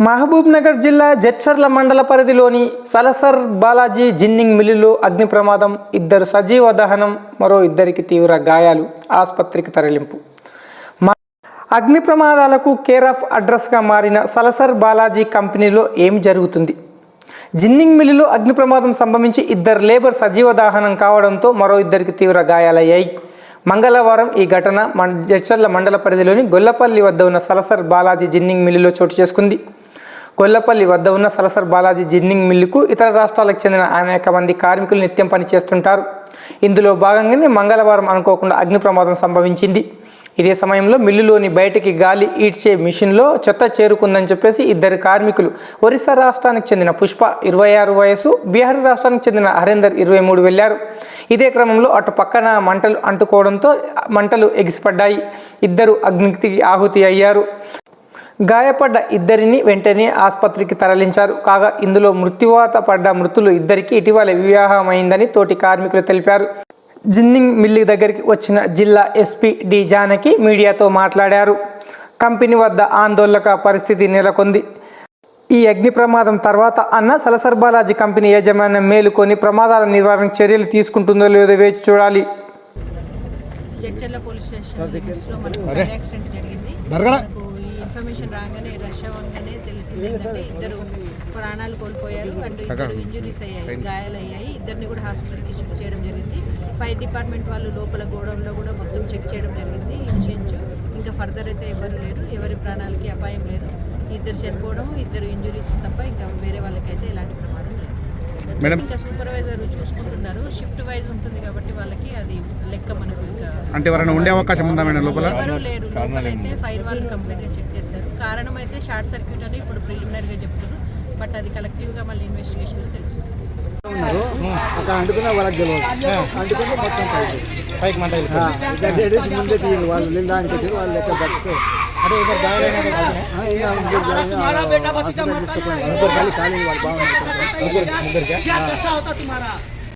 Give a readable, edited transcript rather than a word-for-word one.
మహబూబ్నగర్ జిల్లా జడ్చర్ల మండల పరిధిలోని సలసర్ బాలాజీ జిన్నింగ్ మిల్లులో అగ్ని ప్రమాదం, 2 సజీవ దహనం, మరో 2కి తీవ్ర గాయాలు, ఆసుపత్రికి తరలింపు. అగ్ని ప్రమాదాలకు కేర్ ఆఫ్ అడ్రస్గా మారిన సలసర్ బాలాజీ కంపెనీలో ఏమి జరుగుతుంది? జిన్నింగ్ మిల్లులో అగ్ని ప్రమాదం సంభవించి 2 లేబర్ సజీవ దహనం కావడంతో మరో 2కి తీవ్ర గాయాలయ్యాయి. మంగళవారం ఈ ఘటన జడ్చర్ల మండల పరిధిలోని గొల్లపల్లి వద్ద ఉన్న సలసర్ బాలాజీ జిన్నింగ్ మిల్లులో చోటు చేసుకుంది. గొల్లపల్లి వద్ద ఉన్న సలసర్ బాలాజీ జిన్నింగ్ మిల్లుకు ఇతర రాష్ట్రాలకు చెందిన అనేక మంది కార్మికులు నిత్యం పనిచేస్తుంటారు. ఇందులో భాగంగానే మంగళవారం అనుకోకుండా అగ్ని ప్రమాదం సంభవించింది. ఇదే సమయంలో మిల్లులోని బయటికి గాలి ఈడ్చే మిషన్లో చెత్త చేరుకుందని చెప్పేసి 2 కార్మికులు ఒరిస్సా రాష్ట్రానికి చెందిన పుష్ప 26 వయసు, బీహార్ రాష్ట్రానికి చెందిన హరేందర్ 23 వెళ్లారు. ఇదే క్రమంలో అటు పక్కన మంటలు అంటుకోవడంతో మంటలు ఎగిసిపడ్డాయి. 2 అగ్నికి ఆహుతి అయ్యారు. గాయపడ్డ 2ని వెంటనే ఆసుపత్రికి తరలించారు. కాగా ఇందులో మృత్యువాత పడ్డ మృతులు 2కి ఇటీవల వివాహమైందని తోటి కార్మికులు తెలిపారు. జిన్నింగ్ మిల్లు దగ్గరికి వచ్చిన జిల్లా ఎస్పీ డి జానకి మీడియాతో మాట్లాడారు. కంపెనీ వద్ద ఆందోళన పరిస్థితి నెలకొంది. ఈ అగ్ని ప్రమాదం తర్వాత అన్న సలసర్ బాలాజీ కంపెనీ యాజమాన్యం మేలుకొని ప్రమాదాల నివారణకు చర్యలు తీసుకుంటుందో లేదో వేచి చూడాలి. జడ్చర్ల పోలీస్ స్టేషన్లో మనకు ఫైర్ యాక్సిడెంట్ జరిగింది. మనకు ఈ ఇన్ఫర్మేషన్ రాగానే రష్ అవ్వగానే తెలిసింది ఏంటంటే 2 ప్రాణాలు కోల్పోయారు అండ్ 2 ఇంజురీస్ అయ్యాయి, గాయాలయ్యాయి. 2ని కూడా హాస్పిటల్కి షిఫ్ట్ చేయడం జరిగింది. ఫైర్ డిపార్ట్మెంట్ వాళ్ళు లోపల గోడౌన్లో కూడా మొత్తం చెక్ చేయడం జరిగింది. ఇంచుమించు ఇంకా ఫర్దర్ అయితే ఎవరు లేరు, ఎవరి ప్రాణాలకి అపాయం లేదు. 2 చనిపోవడం, 2 ఇంజురీస్ తప్ప ఇంకా వేరే వాళ్ళకైతే ఎలాంటి ప్రమాదం లేదు. ఇంకా సూపర్వైజర్ చూసుకుంటున్నారు. షిఫ్ట్ వైజ్ ఉంటుంది కాబట్టి వాళ్ళకి అది లెక్క మనకు ఇంకా అంటే ఎవరైనా ఉండే అవకాశం ఉందా మేడం? లోపల ఎవరు లేరు. లోపలైతే ఫైర్ వాళ్ళు కంప్లీట్గా చెక్ చేశారు. కారణం అయితే షార్ట్ సర్క్యూట్ అని ఇప్పుడు ప్రిలిమినరీగా చెప్తున్నారు. బట్ అది కలెక్టివ్గా మళ్ళీ ఇన్వెస్టిగేషన్లో తెలుస్తుంది. అక్కడ అంటుకున్న వాళ్ళకి తెలియదు, అంటుకుంటే మొత్తం పైకి మంట ముందే తీయదు. వాళ్ళు నిండానికి వచ్చి వాళ్ళు లెక్క బతుకు ఖాళీ వాళ్ళు బాగుంటుంది.